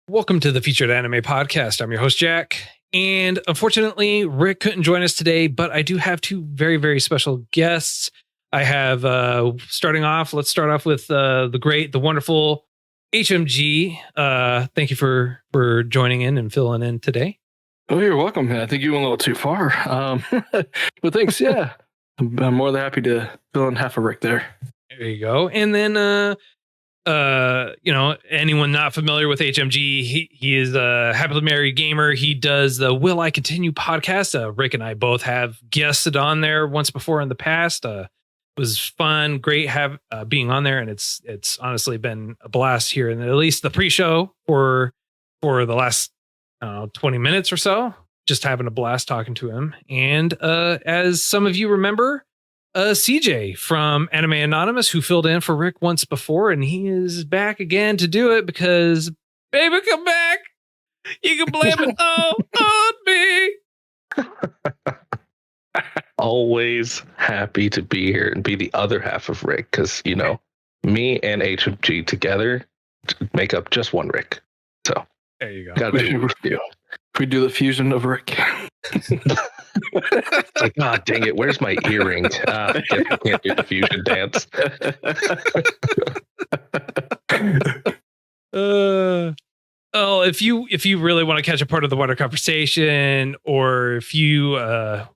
Welcome to the Featured Anime Podcast. I'm your host, Jack. And unfortunately, Rick couldn't join us today, but I do have two very, very special guests. I have, let's start off with the wonderful HMG. Thank you for joining in and filling in today. Oh, you're welcome. I think you went a little too far. But thanks. Yeah, I'm more than happy to fill in half of Rick there. There you go. And then, anyone not familiar with HMG, he is a happily married gamer. He does the Will I Continue podcast. Rick and I both have guested on there once before in the past. It was fun, great being on there, and it's honestly been a blast here. And at least the pre-show for the last 20 minutes or so, just having a blast talking to him. And as some of you remember, CJ from Anime Anonymous, who filled in for Rick once before, and he is back again to do it because, baby, come back. You can blame it all on me. Always happy to be here and be the other half of Rick, because, me and HMG together make up just one Rick. So there you go. We do the fusion of Rick. It's like, oh, dang it, where's my earring? I can't do the fusion dance. If you really want to catch a part of the wider conversation, or if you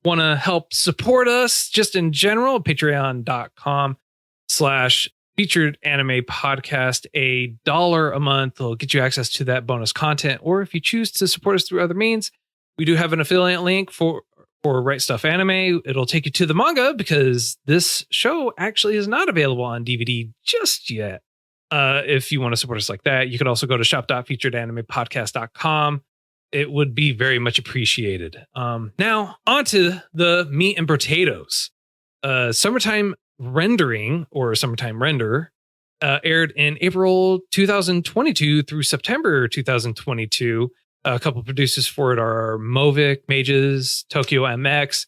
want to help support us just in general, patreon.com/featured anime podcast, $1 a month will get you access to that bonus content. Or if you choose to support us through other means, we do have an affiliate link for Right Stuff Anime. It'll take you to the manga, because this show actually is not available on DVD just yet. If you want to support us like that, you could also go to shop.featuredanimepodcast.com. It would be very much appreciated. Now, on to the meat and potatoes. Summertime Rendering, or Summertime Render, aired in April 2022 through September 2022. A couple of producers for it are Movic, Mages, Tokyo MX.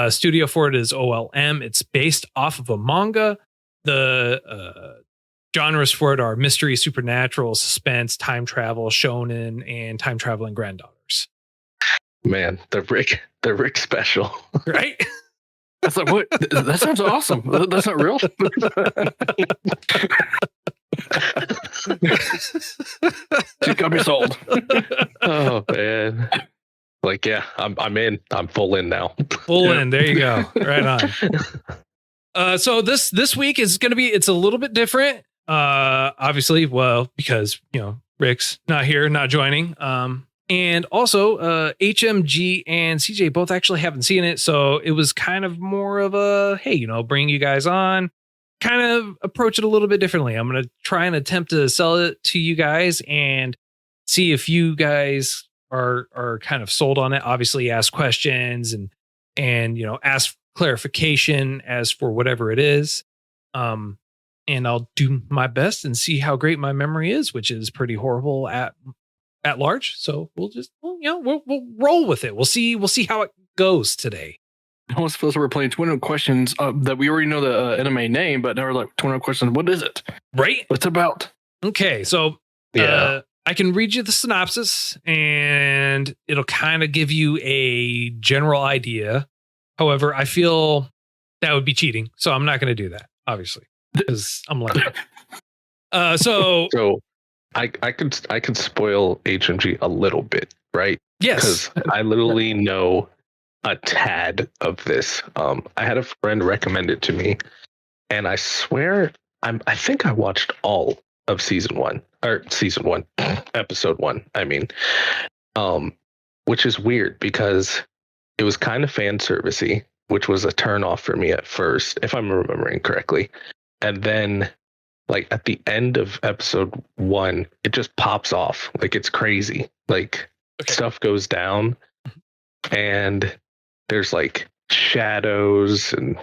Studio for it is OLM. It's based off of a manga. The genres for it are mystery, supernatural, suspense, time travel, shonen, and time traveling granddaughters. Man, the Rick special, right? That's like, what? That sounds awesome. That's not real. She got me sold. Oh man. Like, yeah, I'm in. I'm full in now. Full in. There you go. Right on. So this week is going to be, it's a little bit different. Obviously, well, because, Rick's not here, not joining. And also, HMG and CJ both actually haven't seen it. So it was kind of more of a, hey, bring you guys on, kind of approach it a little bit differently. I'm going to try and attempt to sell it to you guys and see if you guys are kind of sold on it. Obviously, ask questions and ask clarification as for whatever it is. And I'll do my best and see how great my memory is, which is pretty horrible at large. So we'll roll with it. We'll see how it goes today. I almost feels like we're playing 21 questions that we already know the anime name, but now we're like 21 questions. What is it? Right? What's it about? Okay, so I can read you the synopsis, and it'll kind of give you a general idea. However, I feel that would be cheating, so I'm not going to do that, obviously, because I'm like, so I could spoil HMG a little bit, right? Yes, because I literally know a tad of this. I had a friend recommend it to me, and I swear I think I watched all of season one, episode 1. I mean, which is weird because it was kind of fan servicey, which was a turn off for me at first, if I'm remembering correctly. And then, like, at the end of episode 1, it just pops off. Like, it's crazy. Like, stuff goes down, and there's like shadows and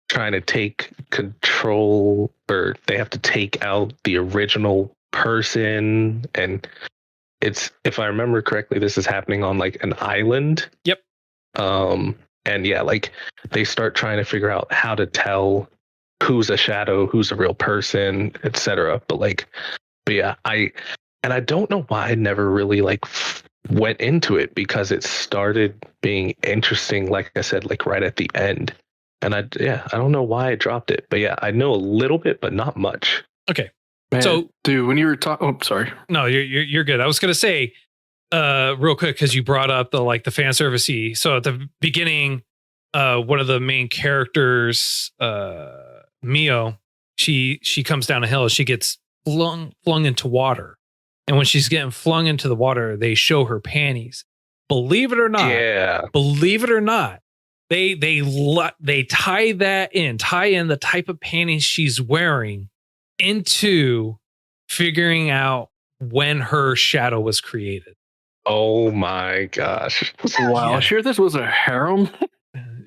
trying to take control, or they have to take out the original person. And it's, if I remember correctly, this is happening on like an island. Yep. And yeah, like they start trying to figure out how to tell who's a shadow, who's a real person, etc. But yeah, And I don't know why I never really like went into it, because it started being interesting, like I said, like right at the end. And I don't know why I dropped it. But yeah, I know a little bit, but not much. Okay. Man, So, dude, when you were talking, oh, sorry. No, you're good. I was gonna say, real quick, because you brought up the fan servicey. So at the beginning, one of the main characters, Mio, she comes down a hill. She gets flung into water, and when she's getting flung into the water, they show her panties. Believe it or not, they tie in the type of panties she's wearing into figuring out when her shadow was created. Oh my gosh. Wow. Yeah. Sure, this was a harem?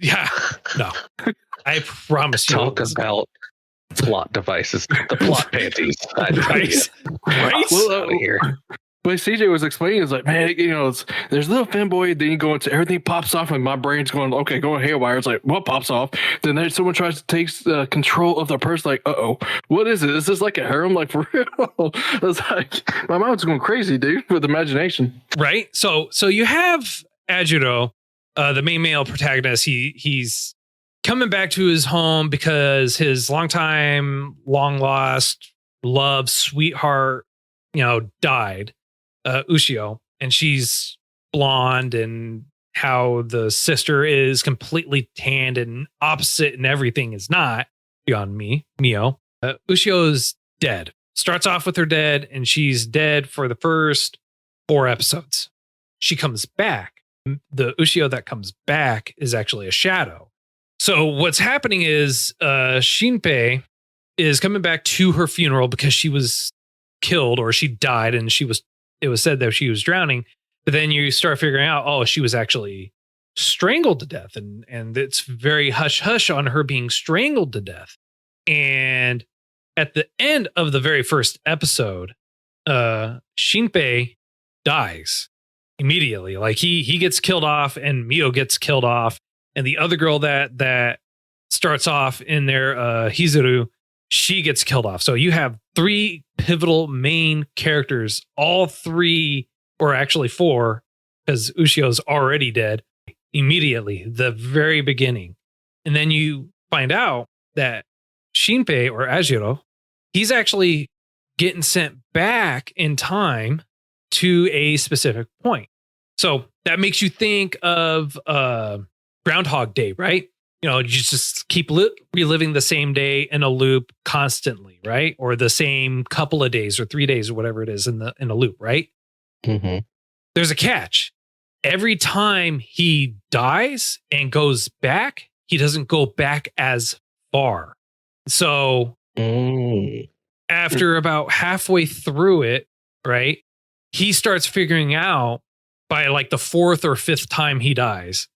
Yeah. No. I promise you. Talk about plot devices. The plot panties. Right? Right? Well, Out of here. But CJ was explaining, it's like, man, there's a little fanboy, then you go into everything pops off, and my brain's going, okay, going haywire. It's like, what pops off? Then there's someone tries to take control of the person, like, what is it? Is this like a harem? Like, for real? It's like, my mind's going crazy, dude, with imagination. Right? So you have Ajiro, the main male protagonist. He's coming back to his home because his long lost love sweetheart, died. Ushio, and she's blonde, and how the sister is completely tanned and opposite, and everything is not beyond Mio. Ushio's dead. Starts off with her dead, and she's dead for the first 4 episodes. She comes back. The Ushio that comes back is actually a shadow. So what's happening is Shinpei is coming back to her funeral because she was killed, or she died, and it was said that she was drowning, but then you start figuring out, she was actually strangled to death. And it's very hush hush on her being strangled to death. And at the end of the very first episode, Shinpei dies immediately. Like he gets killed off, and Mio gets killed off. And the other girl that starts off in there, Hizuru, she gets killed off. So you have 3 pivotal main characters, all 3, or actually 4, because Ushio's already dead, immediately, the very beginning. And then you find out that Shinpei, or Ajiro, he's actually getting sent back in time to a specific point. So that makes you think of Groundhog Day, right? You just keep reliving the same day in a loop constantly, right? Or the same couple of days or 3 days or whatever it is in a loop, right? Mm-hmm. There's a catch. Every time he dies and goes back, he doesn't go back as far. So after about halfway through it, right, he starts figuring out by like the 4th or 5th time he dies,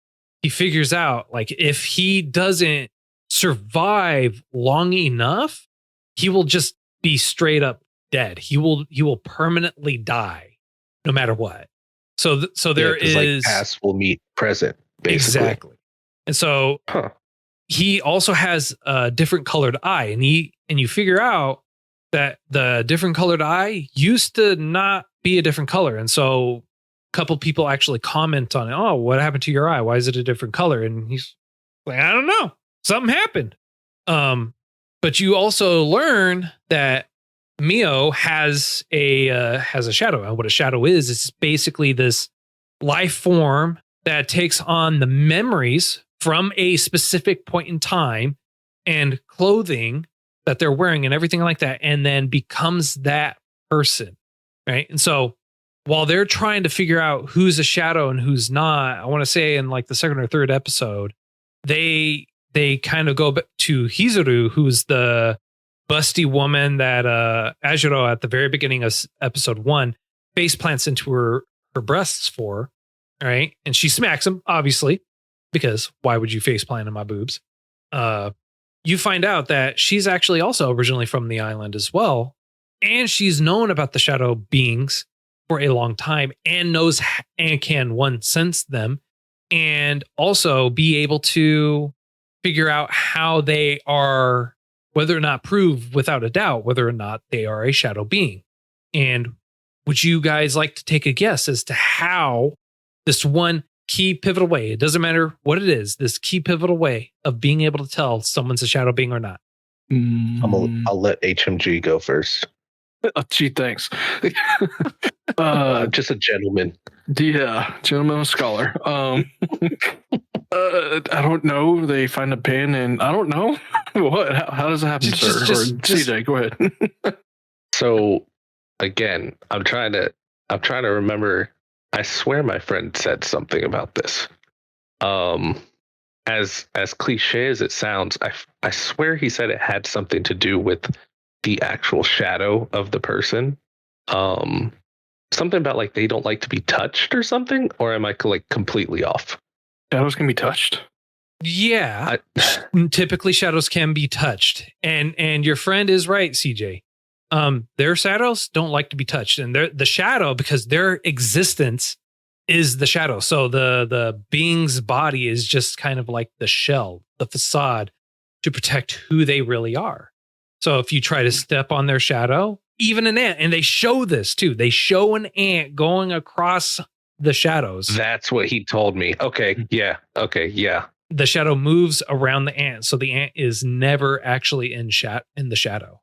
he figures out, like, if he doesn't survive long enough, he will just be straight up dead. He will permanently die no matter what. So there is, like, past will meet present, basically. Exactly. And so he also has a different colored eye, and you figure out that the different colored eye used to not be a different color. And so couple people actually comment on it. Oh, what happened to your eye? Why is it a different color? And he's like, I don't know. Something happened. But you also learn that Mio has a shadow. And what a shadow is, it's basically this life form that takes on the memories from a specific point in time and clothing that they're wearing and everything like that, and then becomes that person. Right. And so while they're trying to figure out who's a shadow and who's not, I want to say in like the 2nd or 3rd episode, they kind of go back to Hizuru, who's the busty woman that Ajiro at the very beginning of episode 1 face plants into her breasts for, right? And she smacks him, obviously, because why would you face plant in my boobs? You find out that she's actually also originally from the island as well, and she's known about the shadow beings for a long time, and knows and can sense them, and also be able to figure out how they are, whether or not prove without a doubt whether or not they are a shadow being. And would you guys like to take a guess as to how this one key pivotal way, it doesn't matter what it is, this key pivotal way of being able to tell someone's a shadow being or not? I'll let HMG go first. Oh, gee, thanks. Just a gentleman. Yeah, gentleman scholar. I don't know. They find a pin, and I don't know what. How does it happen, sir? CJ, go ahead. So, again, I'm trying to remember. I swear my friend said something about this. As cliche as it sounds, I swear he said it had something to do with the actual shadow of the person. Something about like they don't like to be touched or something, or am I like completely off? Shadows can be touched. Yeah, typically shadows can be touched, and your friend is right, CJ. Their shadows don't like to be touched, and the shadow, because their existence is the shadow. So the being's body is just kind of like the shell, the facade to protect who they really are. So if you try to step on their shadow, even an ant, and they show this too, they show an ant going across the shadows. That's what he told me. Okay, yeah. Okay, yeah. The shadow moves around the ant, so the ant is never actually in the shadow,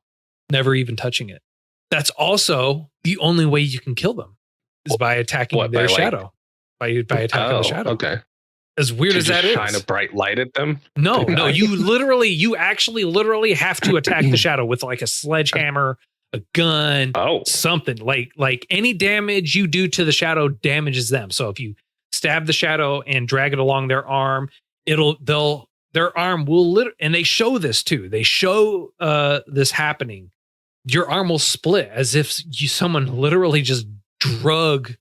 never even touching it. That's also the only way you can kill them, is by attacking their shadow. By attacking the shadow. Okay. As weird as that is. Shine a bright light at them? No, you actually literally have to attack the shadow with like a sledgehammer, a gun, something. Like any damage you do to the shadow damages them. So if you stab the shadow and drag it along their arm, their arm will and they show this too. They show this happening. Your arm will split as if someone literally just drug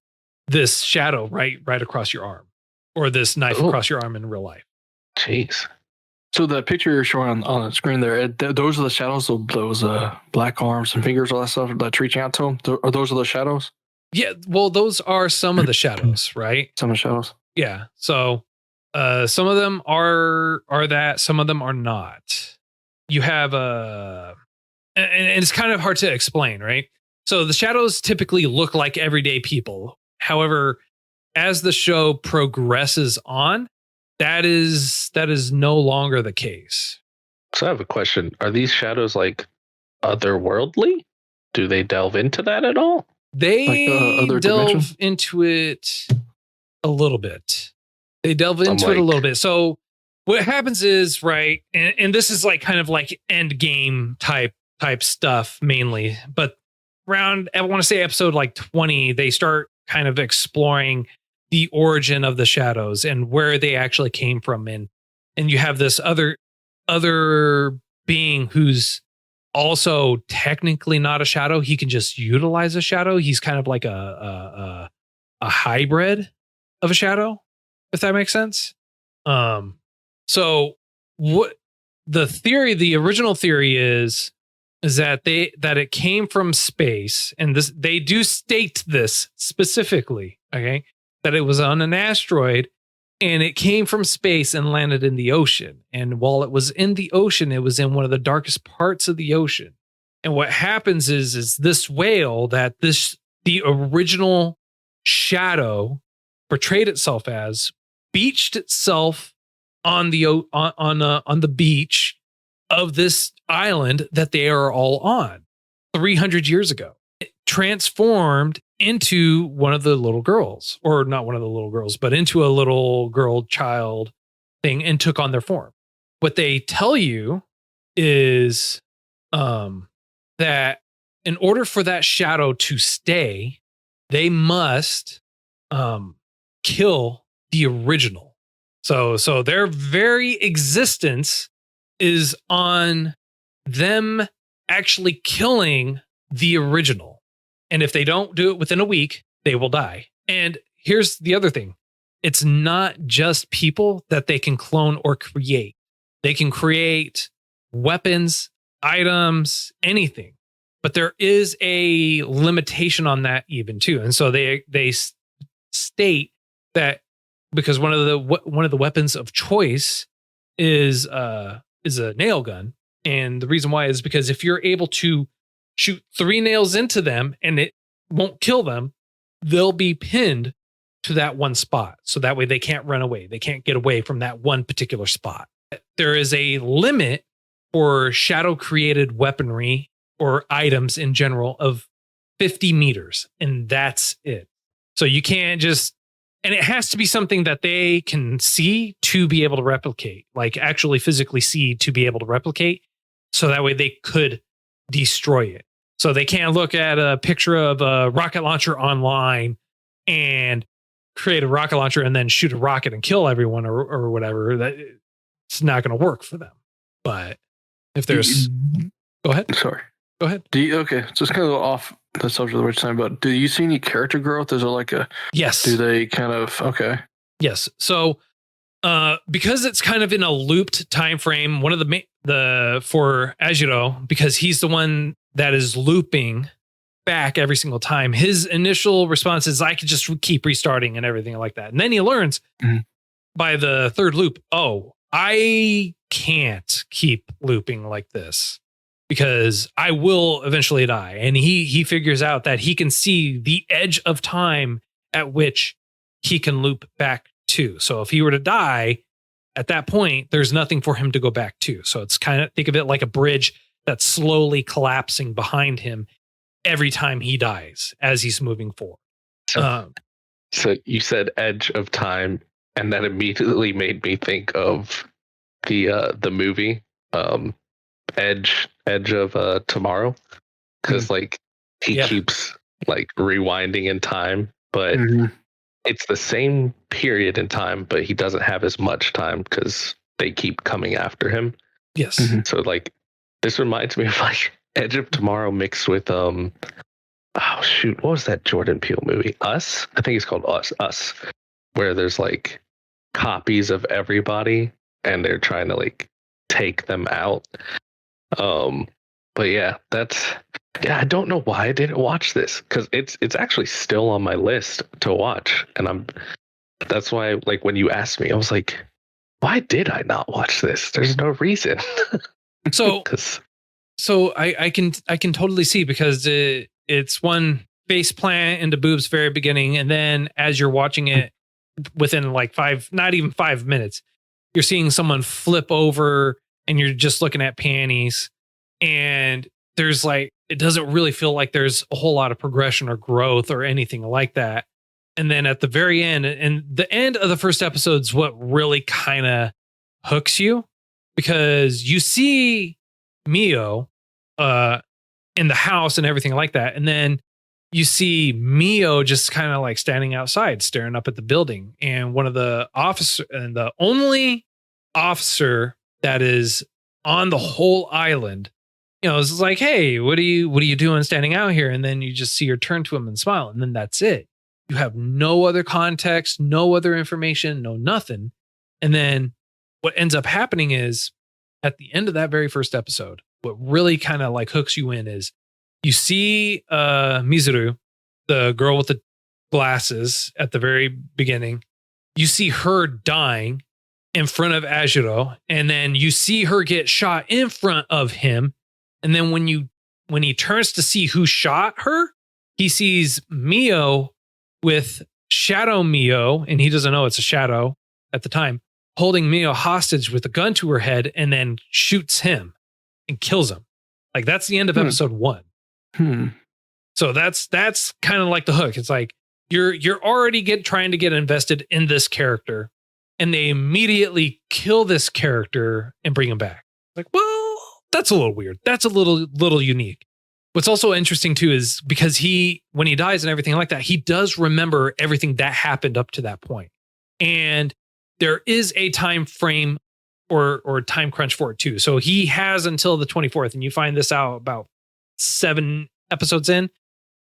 this shadow right across your arm, or this knife across your arm in real life. Jeez. So the picture you're showing on the screen there, those are the shadows, those black arms and fingers, all that stuff that's reaching out to them? Are those the shadows? Yeah, well, those are some of the shadows, right? Some of the shadows. Yeah. So some of them are that, some of them are not. You have and it's kind of hard to explain, right? So the shadows typically look like everyday people. However, as the show progresses on, that is no longer the case. So I have a question. Are these shadows like otherworldly? Do they delve into that at all? They other delve dimension? into it a little bit. They delve into it a little bit. So what happens is, right, and this is like kind of like end game type stuff mainly, but around, I want to say episode like 20, they start kind of exploring the origin of the shadows and where they actually came from. And you have this other being who's also technically not a shadow. He can just utilize a shadow. He's kind of like a hybrid of a shadow, if that makes sense. So what the original theory is that it came from space, and they do state this specifically, okay, that it was on an asteroid and it came from space and landed in the ocean. And while it was in the ocean, it was in one of the darkest parts of the ocean. And what happens is this whale that the original shadow portrayed itself as beached itself on the beach of this island that they are all on 300 years ago. It transformed into one of the little girls, or not one of the little girls, but into a little girl child thing, and took on their form. What they tell you is that in order for that shadow to stay, they must kill the original. So their very existence is on them actually killing the original. And if they don't do it within a week, they will die. And here's the other thing. It's not just people that they can clone or create. They can create weapons, items, anything. But there is a limitation on that even too. And so they state that because one of the weapons of choice is a nail gun. And the reason why is because if you're able to shoot 3 nails into them and it won't kill them. They'll be pinned to that one spot. So that way they can't run away. They can't get away from that one particular spot. There is a limit for shadow created weaponry or items in general of 50 meters. And that's it. So you can't just, and it has to be something that they can see to be able to replicate, like actually physically see to be able to replicate. So that way they could destroy it. So they can't look at a picture of a rocket launcher online and create a rocket launcher and then shoot a rocket and kill everyone or whatever. That it's not going to work for them. But if there's, go ahead. Sorry. Go ahead. Okay, just kind of off the subject of what you're saying, but do you see any character growth? Is it like a yes? Do they kind of okay? Yes. So because it's kind of in a looped time frame, one of the for Ajiro, because he's the one that is looping back every single time, his initial response is I could just keep restarting and everything like that. And then he learns by the third loop, oh, I can't keep looping like this because I will eventually die. And he figures out that he can see the edge of time at which he can loop back to. So if he were to die at that point, there's nothing for him to go back to. So it's kind of, think of it like a bridge that's slowly collapsing behind him every time he dies as he's moving forward. So you said edge of time, and that immediately made me think of the movie Edge of Tomorrow, because like he keeps like rewinding in time, but it's the same period in time, but he doesn't have as much time because they keep coming after him. Yes. So like this reminds me of like Edge of Tomorrow mixed with oh shoot, what was that Jordan Peele movie? Us? I think it's called Us, where there's like copies of everybody and they're trying to like take them out. But yeah, I don't know why I didn't watch this, because it's actually still on my list to watch, and that's why like when you asked me, I was like, why did I not watch this? There's no reason. So I can totally see, because it's one face plant into boobs very beginning, and then as you're watching it within like not even 5 minutes, you're seeing someone flip over and you're just looking at panties, and there's like, it doesn't really feel like there's a whole lot of progression or growth or anything like that. And then at the very end, and the end of the first episode is what really kind of hooks you, because you see Mio in the house and everything like that. And then you see Mio just kind of like standing outside, staring up at the building. And one of the officers, and the only officer that is on the whole island, is like, hey, what are you doing standing out here? And then you just see her turn to him and smile. And then that's it. You have no other context, no other information, no nothing. And then what ends up happening is at the end of that very first episode, what really kind of like hooks you in is you see Mizuru, the girl with the glasses at the very beginning. You see her dying in front of Ajiro, and then you see her get shot in front of him. And then when he turns to see who shot her, he sees Mio with Shadow Mio, and he doesn't know it's a shadow at the time, holding Mio hostage with a gun to her head, and then shoots him and kills him. Like, that's the end of episode 1. So that's kind of like the hook. It's like you're already trying to get invested in this character, and they immediately kill this character and bring him back. Like, well, that's a little weird. That's a little unique. What's also interesting too is because when he dies and everything like that, he does remember everything that happened up to that point. And there is a time frame or time crunch for it too. So he has until the 24th, and you find this out about 7 episodes in.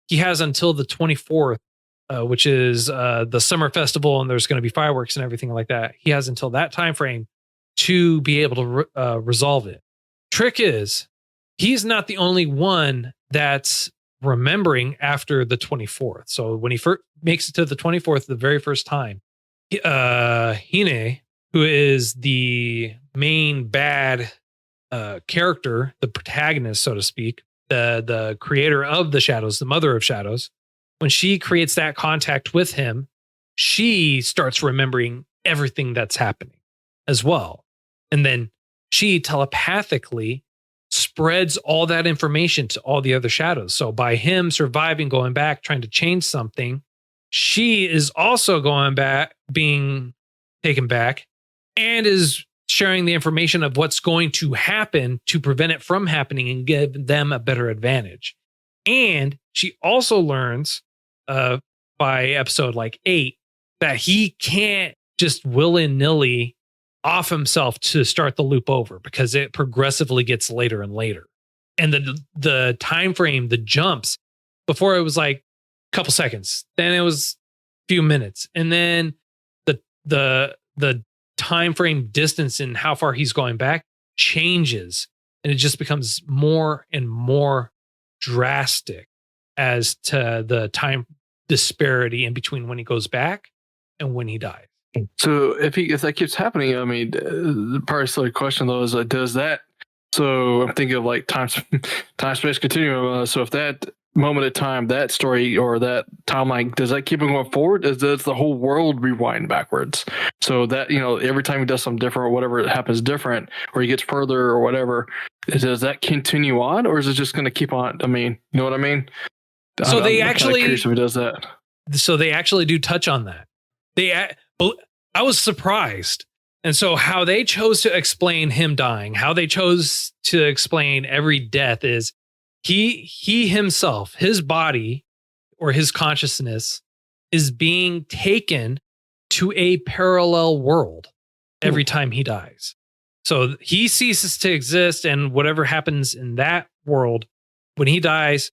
He has until the 24th, which is the summer festival, and there's going to be fireworks and everything like that. He has until that time frame to be able to resolve it. Trick is, he's not the only one that's remembering after the 24th. So when he first makes it to the 24th, the very first time, Hine, who is the main bad character, the protagonist, so to speak, the creator of the shadows, the mother of shadows, when she creates that contact with him, she starts remembering everything that's happening as well. And then she telepathically spreads all that information to all the other shadows. So by him surviving, going back, trying to change something, she is also going back, being taken back, and is sharing the information of what's going to happen to prevent it from happening and give them a better advantage. And she also learns by episode like 8 that he can't just willy-nilly off himself to start the loop over, because it progressively gets later and later. And the time frame, the jumps, before it was like a couple seconds, then it was a few minutes, and then the time frame distance and how far he's going back changes, and it just becomes more and more drastic as to the time disparity in between when he goes back and when he dies. So if that keeps happening, I mean, the part of the question though is does that? So I'm thinking of like time space continuum. So if that moment of time, that story or that timeline, does that keep on going forward? Does the whole world rewind backwards? So that, you know, every time he does something different or whatever, it happens different, or he gets further or whatever, does that continue on, or is it just going to keep on? I mean, you know what I mean? So I'm actually curious if he does that. So they actually do touch on that. I was surprised. And so how they chose to explain him dying, how they chose to explain every death is he himself, his body or his consciousness is being taken to a parallel world every time he dies. So he ceases to exist, and whatever happens in that world when he dies,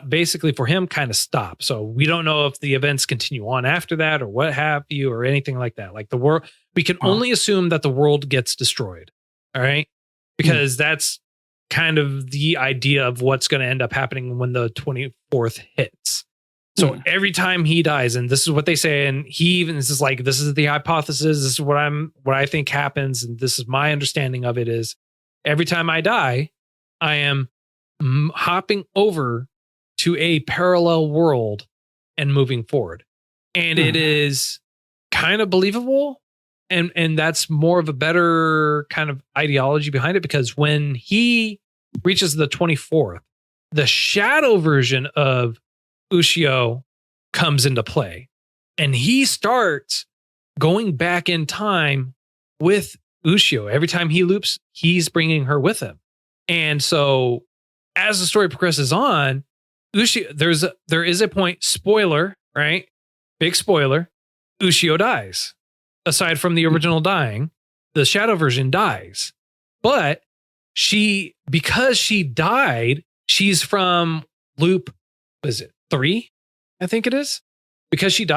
basically for him kind of stop. So we don't know if the events continue on after that or what have you or anything like that. Like the world, we can only assume that the world gets destroyed. All right. Because that's kind of the idea of what's going to end up happening when the 24th hits. So every time he dies, and this is what they say, and he even is like, this is the hypothesis, this is what I think happens, and this is my understanding of it, is every time I die, I am hopping over to a parallel world and moving forward. And it is kind of believable. And that's more of a better kind of ideology behind it, because when he reaches the 24th, the shadow version of Ushio comes into play, and he starts going back in time with Ushio. Every time he loops, he's bringing her with him. And so as the story progresses on, Ushio, there is a point, spoiler, right? Big spoiler. Ushio dies. Aside from the original dying, the shadow version dies. But because she died, she's from loop, what is it, 3? I think it is. Because she's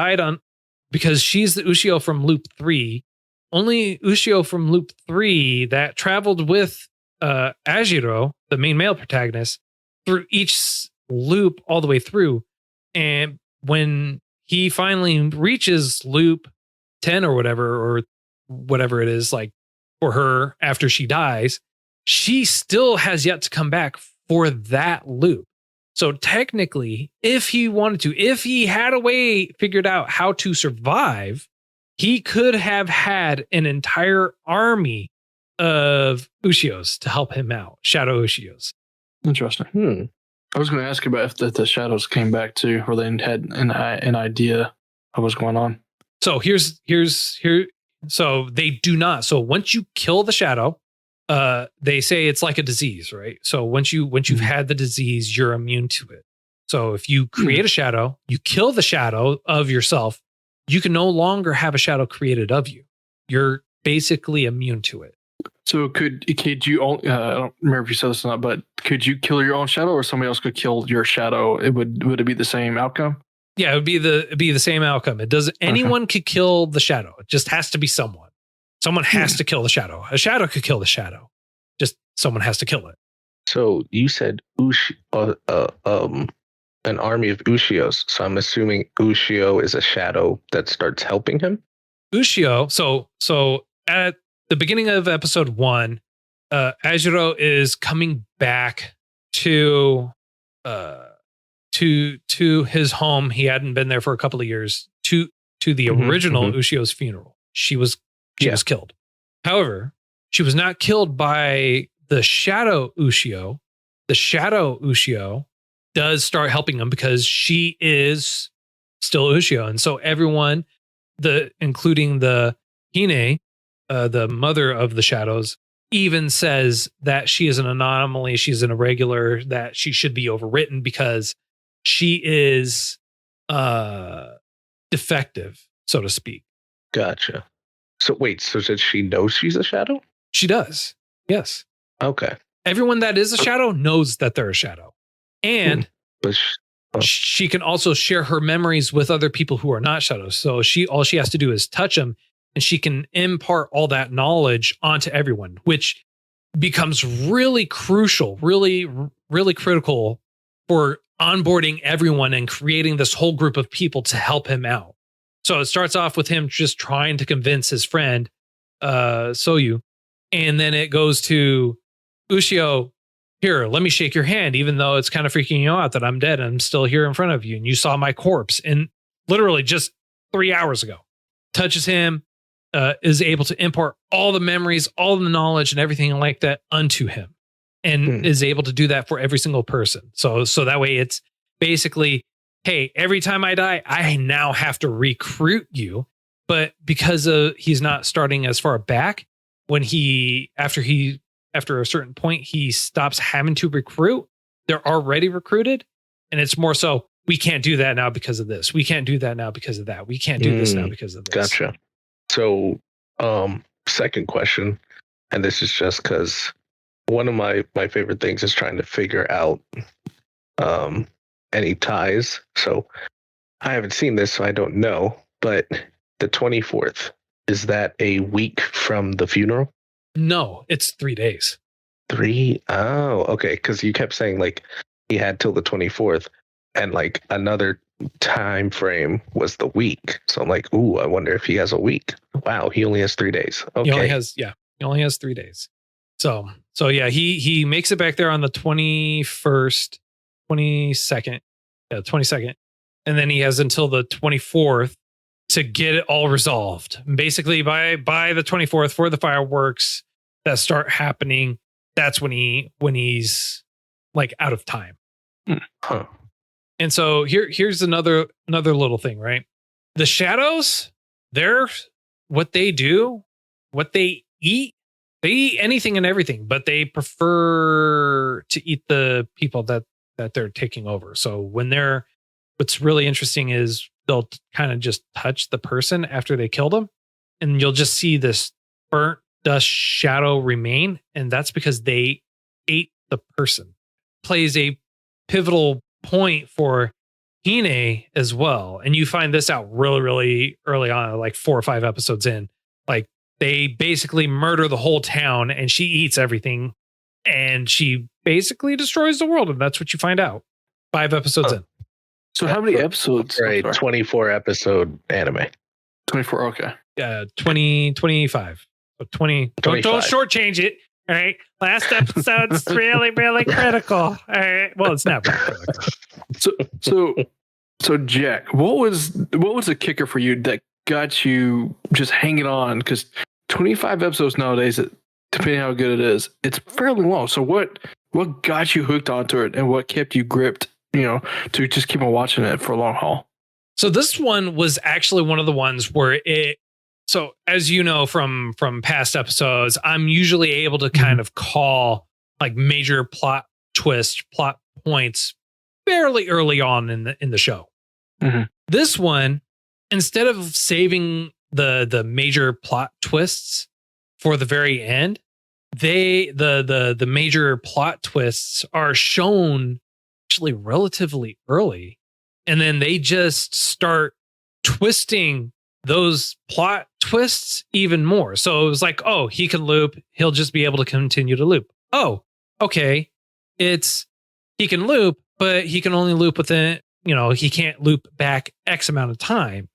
the Ushio from loop 3, only Ushio from loop 3 that traveled with Ajiro, the main male protagonist, through each loop all the way through. And when he finally reaches loop 10 or whatever it is, like for her after she dies, she still has yet to come back for that loop. So technically, if he wanted to, if he had a way figured out how to survive, he could have had an entire army of Ushios to help him out, shadow Ushios. Interesting. I was going to ask you about if the shadows came back too, or they had an idea of what's going on. So so they do not. So once you kill the shadow, they say it's like a disease, right? So once you've had the disease, you're immune to it. So if you create a shadow, you kill the shadow of yourself, you can no longer have a shadow created of you. You're basically immune to it. So could you? I don't remember if you said this or not, but could you kill your own shadow, or somebody else could kill your shadow? Would it be the same outcome? Yeah, it would be the same outcome. It does. Anyone could kill the shadow. It just has to be someone. Someone has to kill the shadow. A shadow could kill the shadow. Just someone has to kill it. So you said an army of Ushios. So I'm assuming Ushio is a shadow that starts helping him. Ushio. So at the beginning of episode 1, Ajiro is coming back to to his home. He hadn't been there for a couple of years. To the original Ushio's funeral. She was killed. However, she was not killed by the Shadow Ushio. The Shadow Ushio does start helping him because she is still Ushio, and so everyone, including the Hine, the mother of the shadows, even says that she is an anomaly. She's an irregular. That she should be overwritten because she is defective, so to speak. Gotcha. So wait, so does she know she's a shadow? She does. Yes. Okay. Everyone that is a shadow knows that they're a shadow. And But she can also share her memories with other people who are not shadows. So all she has to do is touch them, and she can impart all that knowledge onto everyone, which becomes really crucial, really, really critical for onboarding everyone and creating this whole group of people to help him out. So it starts off with him just trying to convince his friend, Soyu. And then it goes to Ushio, here, let me shake your hand, even though it's kind of freaking you out that I'm dead and I'm still here in front of you. And you saw my corpse in literally just 3 hours ago. Touches him, is able to impart all the memories, all the knowledge and everything like that unto him. And is able to do that for every single person. So that way it's basically, hey, every time I die, I now have to recruit you. But because he's not starting as far back, when after a certain point, he stops having to recruit. They're already recruited. And it's more so, we can't do that now because of this. We can't do that now because of that. We can't do this now because of this. Gotcha. So, second question, and this is just because one of my favorite things is trying to figure out any ties. So I haven't seen this, so I don't know. But the 24th, is that a week from the funeral? No, it's 3 days. 3? Oh, okay. Because you kept saying like he had till the 24th, and like another time frame was the week. So I'm like, ooh, I wonder if he has a week. Wow, he only has 3 days. Okay. He only has 3 days. So yeah, he makes it back there on the 21st, 22nd. Yeah, 22nd. And then he has until the 24th to get it all resolved. Basically, by the 24th, for the fireworks that start happening, that's when he's like out of time. Huh. And so here's another little thing, right? The shadows, they're what they do, what they eat. They eat anything and everything, but they prefer to eat the people that they're taking over. So what's really interesting is they'll kind of just touch the person after they kill them, and you'll just see this burnt dust shadow remain. And that's because they ate the person. Plays a pivotal point for Hine as well. And you find this out really, really early on, like 4 or 5 episodes in. Like they basically murder the whole town and she eats everything and she basically destroys the world. And that's what you find out 5 episodes in. So how many episodes? Right, 24 episode anime. 24, okay. 25. So 20. Don't shortchange it. All right. Last episode's really, really critical. All right. Well, it's not really critical. So Jack, what was the kicker for you that got you just hanging on? Because 25 episodes nowadays, depending on how good it is, it's fairly long. So what got you hooked onto it, and what kept you gripped, to just keep on watching it for a long haul? So this one was actually one of the ones where so as you know from past episodes, I'm usually able to kind of call like major plot points fairly early on in the show. Mm-hmm. This one, instead of saving the major plot twists for the very end, the major plot twists are shown actually relatively early, and then they just start twisting those plot twists even more. So it was like, oh, he can loop, he'll just be able to continue to loop. Oh, okay, he can loop, but he can only loop within, he can't loop back X amount of time.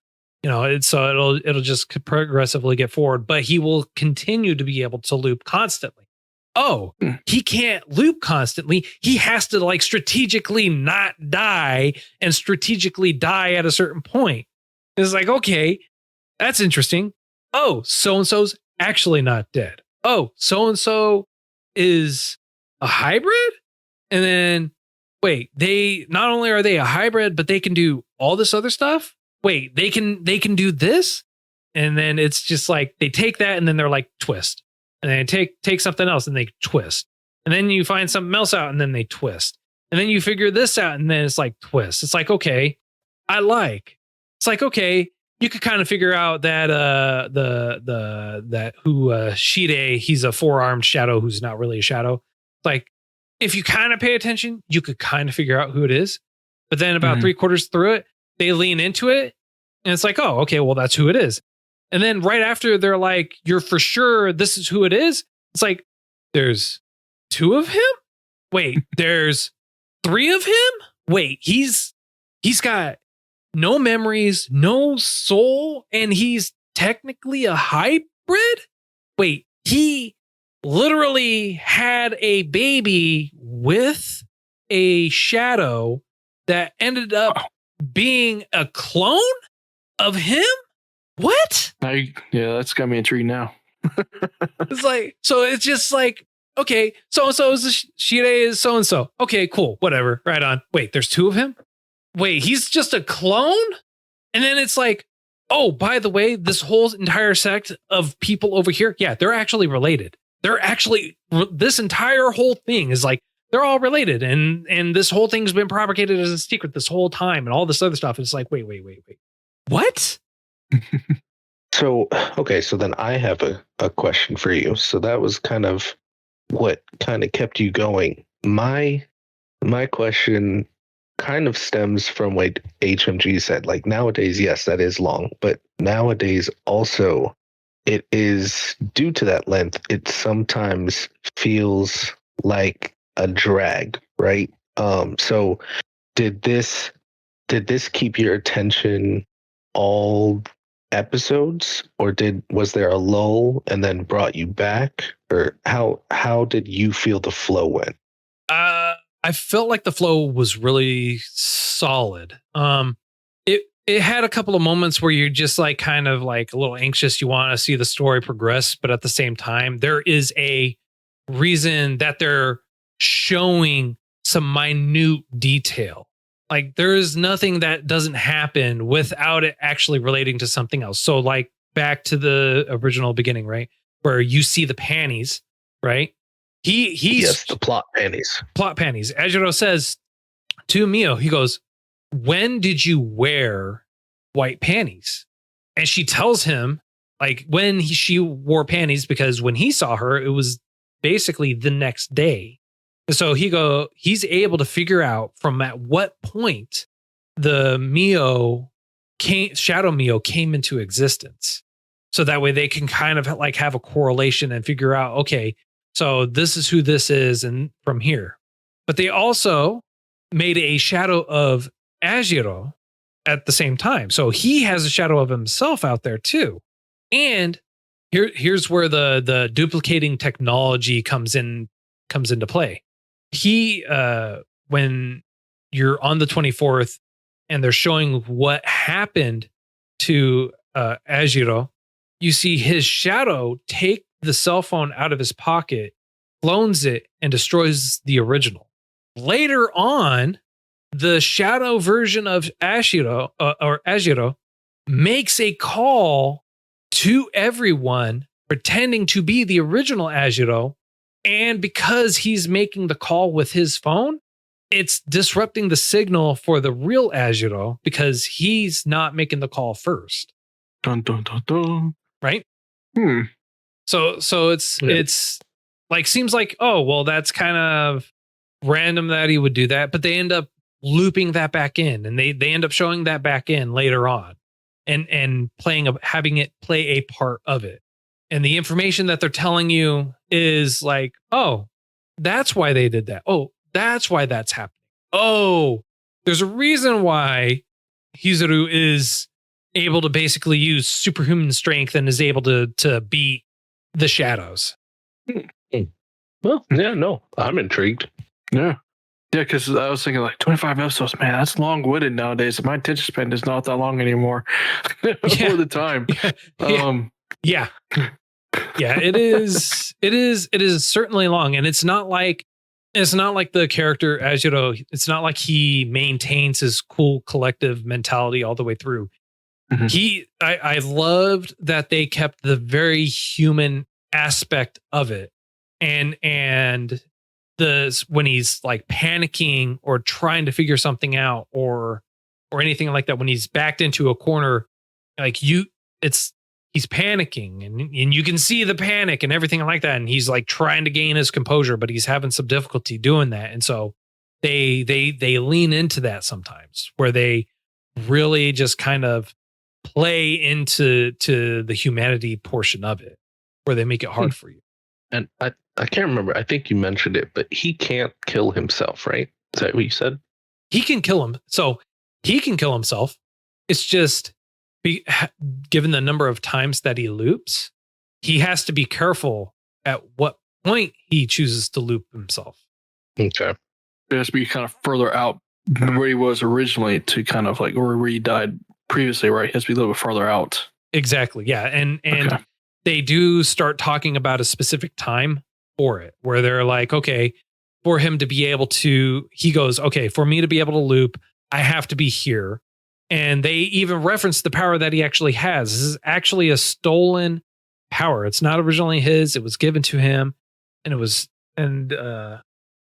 So it'll just progressively get forward, but he will continue to be able to loop constantly. oh, he can't loop constantly. He has to like strategically not die and strategically die at a certain point. It's like, okay, that's interesting. Oh, so-and-so's actually not dead. Oh, so-and-so is a hybrid? And then, wait, they not only are they a hybrid, but they can do all this other stuff? Wait, they can do this? And then it's just like, they take that and then they're like, twist. And then take something else and they twist. And then you find something else out and then they twist. And then you figure this out and then it's like twist. It's like, okay, it's like, okay, you could kind of figure out that Shide, he's a four-armed shadow who's not really a shadow. Like, if you kind of pay attention, you could kind of figure out who it is. But then about 3/4 through it, they lean into it. And it's like, oh, okay, well, that's who it is. And then right after they're like, you're for sure this is who it is. It's like, there's 2 of him? Wait, there's 3 of him? Wait, he's got no memories, no soul, and he's technically a hybrid? Wait, he literally had a baby with a shadow that ended up being a clone of him? What? Yeah, that's got me intrigued now. It's like, so it's just like, okay, so-and-so is Shide is so-and-so. Okay, cool, whatever, right on. Wait, there's 2 of him? Wait, he's just a clone? And then it's like, oh, by the way, this whole entire sect of people over here, yeah, they're actually related. They're actually, this entire whole thing is like, they're all related. And this whole thing's been propagated as a secret this whole time and all this other stuff. It's like, wait. What? So, okay, so then I have a question for you. So that was kind of what kind of kept you going. My question kind of stems from what HMG said. Like nowadays, yes, that is long, but nowadays also it is due to that length, it sometimes feels like a drag, right? So did this keep your attention all episodes, or was there a lull and then brought you back, or how did you feel the flow went? I felt like the flow was really solid. It had a couple of moments where you're just like kind of like a little anxious. You want to see the story progress, but at the same time, there is a reason that they're showing some minute detail. Like there is nothing that doesn't happen without it actually relating to something else. So like back to the original beginning, right? Where you see the panties, right? He's yes, the plot panties. Plot panties. Ajiro says to Mio, he goes, when did you wear white panties? And she tells him like when she wore panties, because when he saw her, it was basically the next day. So he's able to figure out from at what point the Shadow Mio came into existence. So that way they can kind of like have a correlation and figure out, okay, so this is who this is and from here. But they also made a shadow of Ajiro at the same time. So he has a shadow of himself out there too. And here's where the duplicating technology comes into play. When you're on the 24th and they're showing what happened to Ajiro, you see his shadow take the cell phone out of his pocket, clones it, and destroys the original. Later on, the shadow version of Ajiro makes a call to everyone pretending to be the original Ajiro. And because he's making the call with his phone, it's disrupting the signal for the real Ajiro because he's not making the call first. Dun, dun, dun, dun. Right? So it's like, seems like, oh, well, that's kind of random that he would do that, but they end up looping that back in, and they end up showing that back in later on and having it play a part of it. And the information that they're telling you is like, oh, that's why they did that. Oh, that's why that's happening. Oh, there's a reason why Hizuru is able to basically use superhuman strength and is able to beat the shadows. Well, yeah, no, I'm intrigued. Yeah. Yeah, because I was thinking like 25 episodes, man, that's long-winded nowadays. My attention span is not that long anymore for the time. Yeah. It is. It is certainly long, and it's not like the character, as you know, it's not like he maintains his cool collective mentality all the way through. Mhm. I loved that they kept the very human aspect of it, and when he's like panicking or trying to figure something out or anything like that, when he's backed into a corner, like he's panicking and you can see the panic and everything like that. And he's like trying to gain his composure, but he's having some difficulty doing that. And so they lean into that sometimes, where they really just kind of play into the humanity portion of it, where they make it hard for you. And I can't remember. I think you mentioned it, but he can't kill himself, right? Is that what you said? He can kill him. So he can kill himself. It's just given the number of times that he loops, he has to be careful at what point he chooses to loop himself. Okay. It has to be kind of further out where he was originally to kind of like where he died previously, right? He has to be a little bit further out. Exactly. Yeah. And Okay. they do start talking about a specific time for it, where they're like, okay, for him to be able to, he goes, okay, for me to be able to loop, I have to be here. And they even reference the power that he actually has. This is actually a stolen power. It's not originally his. It was given to him.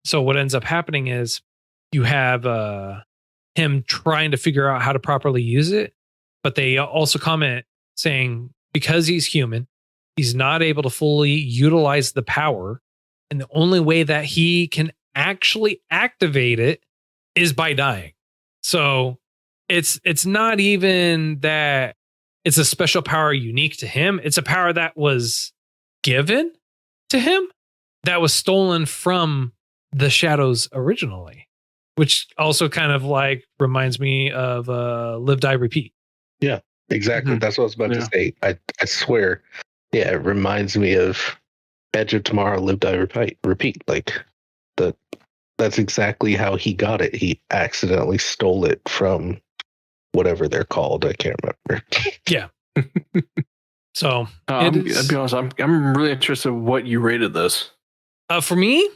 So what ends up happening is you have him trying to figure out how to properly use it. But they also comment saying, because he's human, he's not able to fully utilize the power. And the only way that he can actually activate it is by dying. So it's not even that it's a special power unique to him. It's a power that was given to him, that was stolen from the shadows originally, which also kind of like reminds me of Live, Die, Repeat. Yeah, exactly. Mm-hmm. That's what I was about to say. I swear. Yeah, it reminds me of Edge of Tomorrow, Live, Die, Repeat. Like that's exactly how he got it. He accidentally stole it from whatever they're called. I can't remember. Yeah. So I'll be honest, I'm really interested in what you rated this. For me,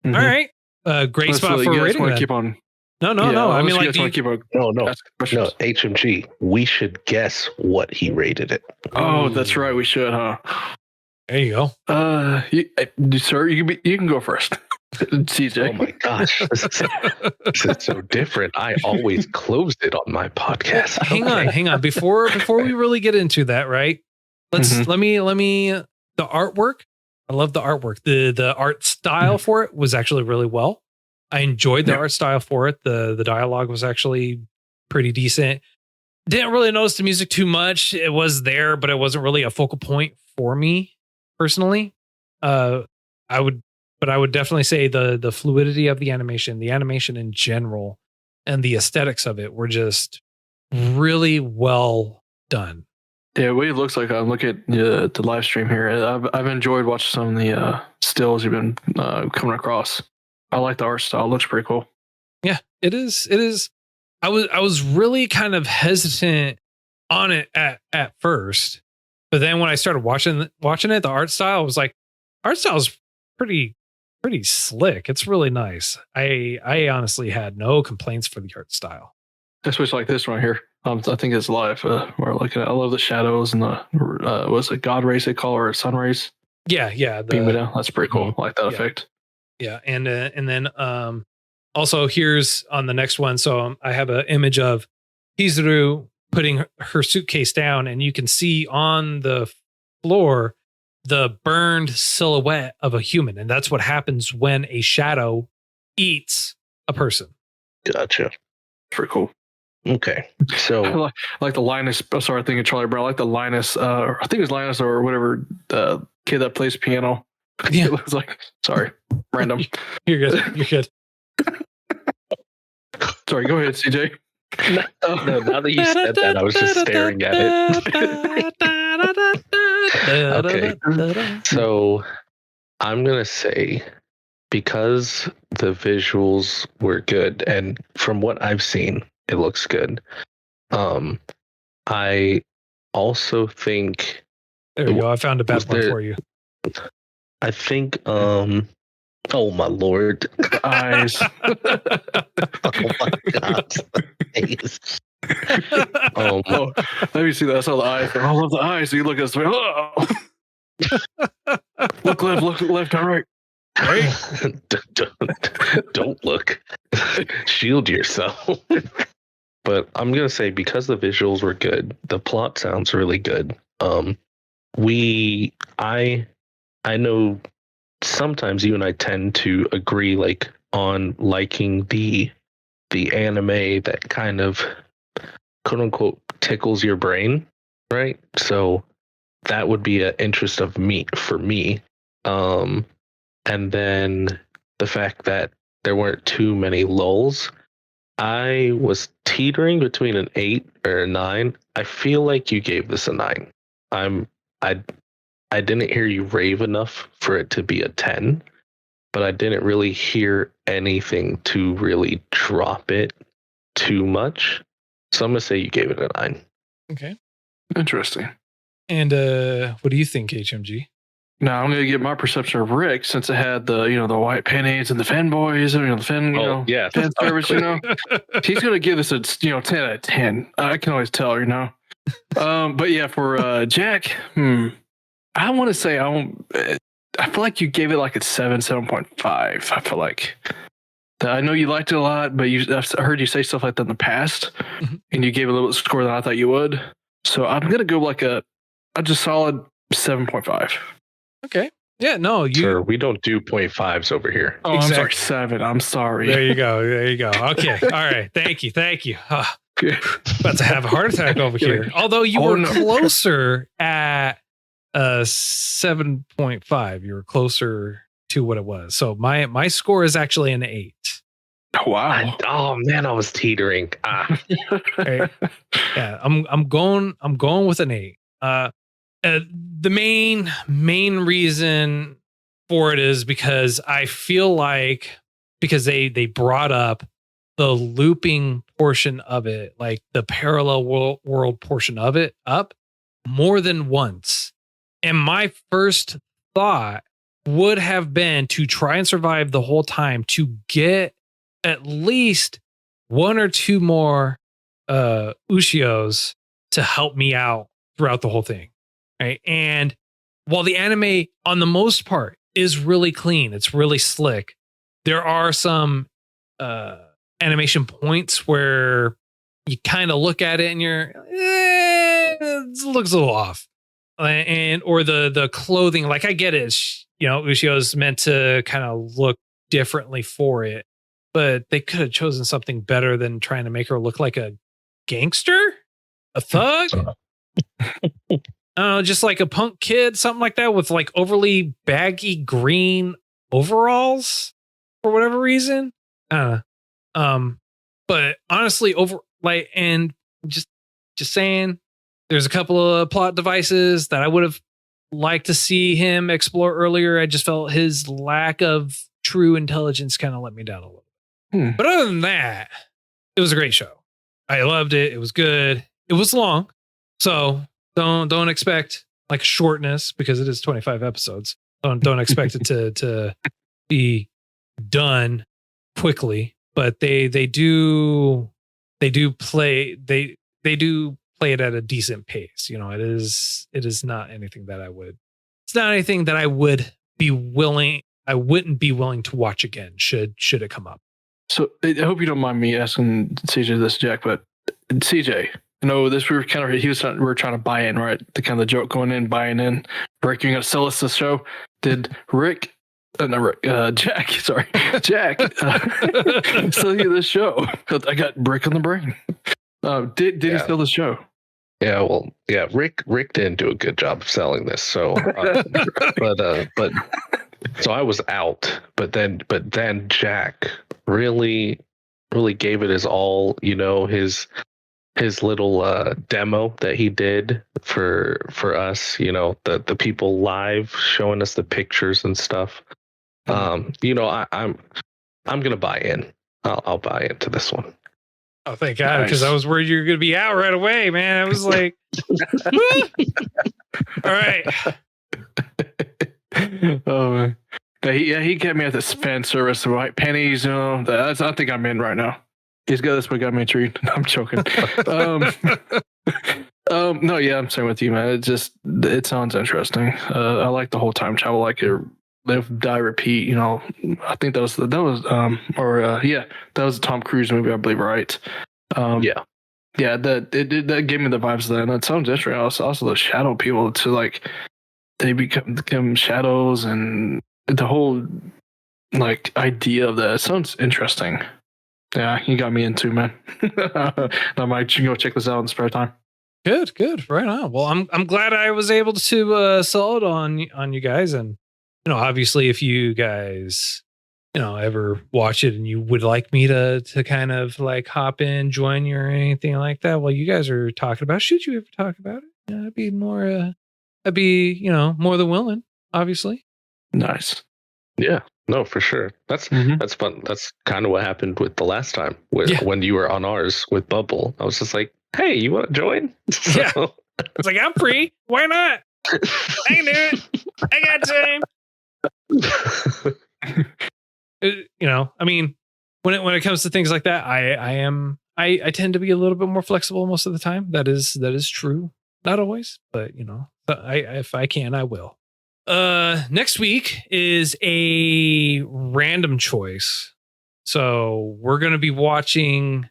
Mm-hmm. all right. Great spot for rating. Want to keep on? No. I mean, like, want to keep on. No. Questions. No, HMG. We should guess what he rated it. Oh, that's right. We should, huh? There you go. Sir, you can go first. CJ. Oh my gosh, this is so different. I always closed it on my podcast. Hang on. Before we really get into that, right? Let me the artwork. I love the artwork. The art style for it was actually really well. I enjoyed the art style for it. The dialogue was actually pretty decent. Didn't really notice the music too much. It was there, but it wasn't really a focal point for me personally. I would definitely say the fluidity of the animation in general, and the aesthetics of it were just really well done. Yeah, what it looks like. I'm looking at the live stream here. I've enjoyed watching some of the stills you've been coming across. I like the art style. It looks pretty cool. Yeah, it is. I was really kind of hesitant on it at first, but then when I started watching it, the art style was like, art style is pretty slick. It's really nice. I honestly had no complaints for the art style. Especially like this one here. I think it's live. Where like I love the shadows and the what's it, God rays they call it, or sun rays. Yeah. Beam it down. That's pretty cool. I like that effect. Yeah, and then also here's on the next one. So I have an image of Hizuru putting her suitcase down, and you can see on the floor the burned silhouette of a human, and that's what happens when a shadow eats a person. Gotcha. Pretty cool. Okay, so I like the Linus. Sorry, I think it's Charlie Brown. I like the Linus. I think it's Linus or whatever kid that plays piano. Yeah, it looks like. Sorry, random. You're good. Sorry, go ahead, CJ. No, now that you said that, I was just staring at it. Okay, so I'm gonna say because the visuals were good, and from what I've seen, it looks good. I also think There you go. I found a bad one for you. I think oh my lord. The eyes. Oh my god. Oh, let me see that. I saw the eyes. I love the eyes. So you look at this. Oh. Look left, and right. Right? Don't look. Shield yourself. But I'm gonna say, because the visuals were good, the plot sounds really good. I know sometimes you and I tend to agree, like, on liking the anime that kind of quote unquote tickles your brain, right? So that would be an interest of for me. And then the fact that there weren't too many lulls. I was teetering between an 8 or a 9. I feel like you gave this a 9. I didn't hear you rave enough for it to be a 10, but I didn't really hear anything to really drop it too much. So I'm gonna say you gave it a 9. Okay. Interesting. And what do you think, HMG? Now I'm gonna get my perception of Rick, since it had the the white pennies and the fanboys and the fan fan service. He's gonna give this a 10 out of 10. I can always tell. But yeah, for Jack, I want to say I feel like you gave it like a 7.5. I feel like I know you liked it a lot, but I've heard you say stuff like that in the past, and you gave it a little bit score than I thought you would. So I'm gonna go like a just solid 7.5. Okay. Yeah, no, Sir, we don't do 0.5s over here. Oh, exactly. I'm sorry, 7. I'm sorry. There you go. Okay. All right. Thank you. About to have a heart attack over here. Although you were closer at 7.5. You were closer to what it was. So my score is actually an 8. Oh, wow. Oh man, I was teetering. Right. Yeah, I'm going with an 8. The main reason for it is because I feel like, because they brought up the looping portion of it, like the parallel world portion of it, up more than once. And my first thought would have been to try and survive the whole time, to get at least 1 or 2 more Ushios to help me out throughout the whole thing. Right. And while the anime, on the most part, is really clean, it's really slick, there are some animation points where you kind of look at it and you're, it looks a little off. Or the clothing, like, I get it, Ushio is meant to kind of look differently for it, but they could have chosen something better than trying to make her look like a gangster, a thug. Just like a punk kid, something like that, with like overly baggy green overalls for whatever reason. But honestly, and just saying, there's a couple of plot devices that I would have liked to see him explore earlier. I just felt his lack of true intelligence kind of let me down a little bit. But other than that, it was a great show. I loved it. It was good. It was long, so don't expect like shortness, because it is 25 episodes. Don't expect it to be done quickly, but they do play it at a decent pace. It is not anything that I wouldn't be willing to watch again should it come up. So I hope you don't mind me asking CJ this, Jack, but CJ, this we were trying to buy in, right? The kind of joke going in, buying in. Rick, you're gonna sell us the show. Did Jack sell you the show? I got brick on the brain. Did he sell the show? Yeah, well, yeah. Rick didn't do a good job of selling this, so but so I was out. But then Jack really gave it his all. His little demo that he did for us. The people live, showing us the pictures and stuff. I'm gonna buy in. I'll buy into this one. Oh, thank God, because I was worried you were going to be out right away, man. I was like, all right. Oh man, he kept me at this fan service, right? Pennies, I think I'm in right now. He's got this, but got me a treat. I'm joking. No, yeah, I'm saying with you, man. It sounds interesting. I like the whole time travel, like it. Live, die, repeat. I think that was that was a Tom Cruise movie, I believe, right? That gave me the vibes of that. And it sounds interesting. Also the shadow people to like they become shadows, and the whole like idea of that. It sounds interesting. Yeah, you got me into, man. I might go check this out in spare time. Good, right on. Well, I'm glad I was able to sell it on you guys. And obviously, if you guys, ever watch it and you would like me to kind of like hop in, join you or anything like that, well, you guys are talking about, should you ever talk about it? I'd be more than willing, obviously. Nice. Yeah, no, for sure. That's fun. That's kind of what happened with the last time when you were on ours with Bubble. I was just like, hey, you want to join? Yeah. I was like, I'm free. Why not? I can do it. I got time. I mean, when it comes to things like that, I tend to be a little bit more flexible most of the time. That is true. Not always, but if I can, I will. Next week is a random choice. So we're going to be watching,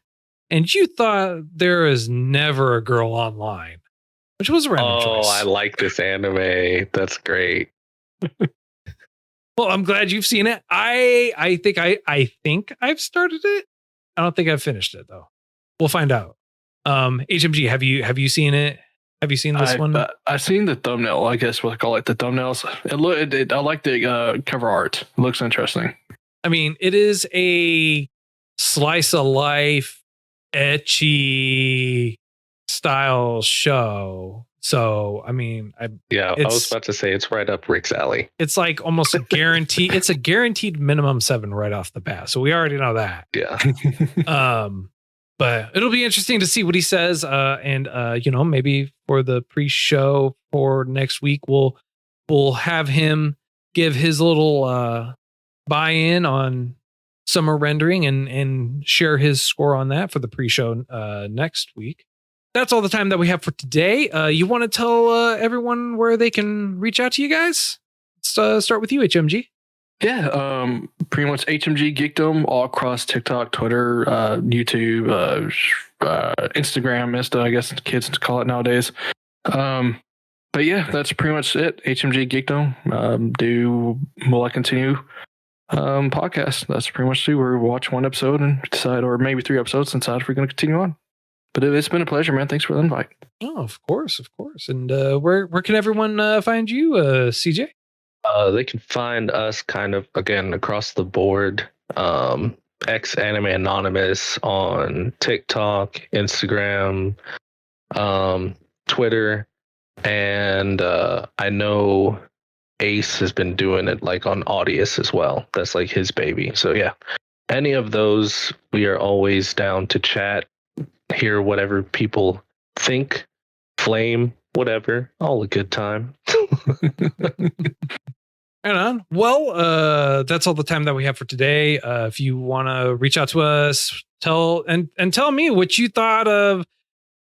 and you thought There Is Never a Girl Online, which was a random choice. Oh, I like this anime. That's great. Well, I'm glad you've seen it. I think I've started it. I don't think I've finished it though. We'll find out. HMG, have you seen it? Have you seen this one? I've seen the thumbnail. I guess what I call it, the thumbnails. I like the cover art. It looks interesting. I mean, it is a slice of life, ecchi style show. So, I mean, I was about to say it's right up Rick's alley. It's like almost a guarantee. It's a guaranteed minimum 7 right off the bat. So we already know that. Yeah. But it'll be interesting to see what he says. And maybe for the pre-show for next week, we'll have him give his little buy-in on summer rendering and share his score on that for the pre-show next week. That's all the time that we have for today. You want to tell everyone where they can reach out to you guys? Let's start with you, HMG. Yeah, pretty much HMG Geekdom all across TikTok, Twitter, YouTube, Instagram, Insta, I guess kids call it nowadays. But yeah, that's pretty much it. HMG Geekdom. Will I continue podcast? That's pretty much it. We'll watch one episode and decide, or maybe 3 episodes, and decide if we're going to continue on. But it's been a pleasure, man. Thanks for the invite. Oh, of course. And where can everyone find you, CJ? They can find us kind of, again, across the board. X Anime Anonymous on TikTok, Instagram, Twitter. And I know Ace has been doing it like on Audius as well. That's like his baby. So yeah, any of those, we are always down to chat, hear whatever people think, flame, whatever, all a good time. Right on. Well, that's all the time that we have for today. If you want to reach out to us, tell me what you thought of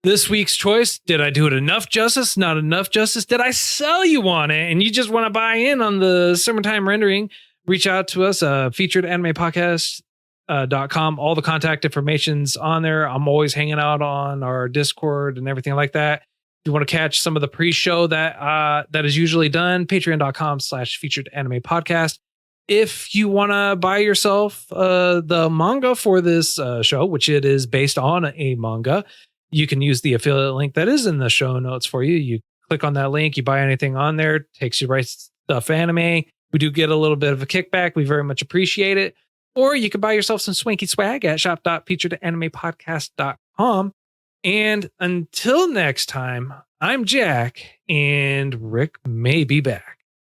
this week's choice. Did I do it enough justice? Not enough justice? Did I sell you on it? And you just want to buy in on the summertime rendering? Reach out to us, featuredanimepodcast.com. All the contact information's on there. I'm always hanging out on our Discord and everything like that. If you want to catch some of the pre-show that is usually done, patreon.com/featuredanimepodcast. If you want to buy yourself the manga for this show, which it is based on a manga, you can use the affiliate link that is in the show notes for you. You click on that link, you buy anything on there, takes you right to Stuff Anime. We do get a little bit of a kickback. We very much appreciate it. Or you can buy yourself some swanky swag at shop.featuredanimepodcast.com. And until next time, I'm Jack, and Rick may be back.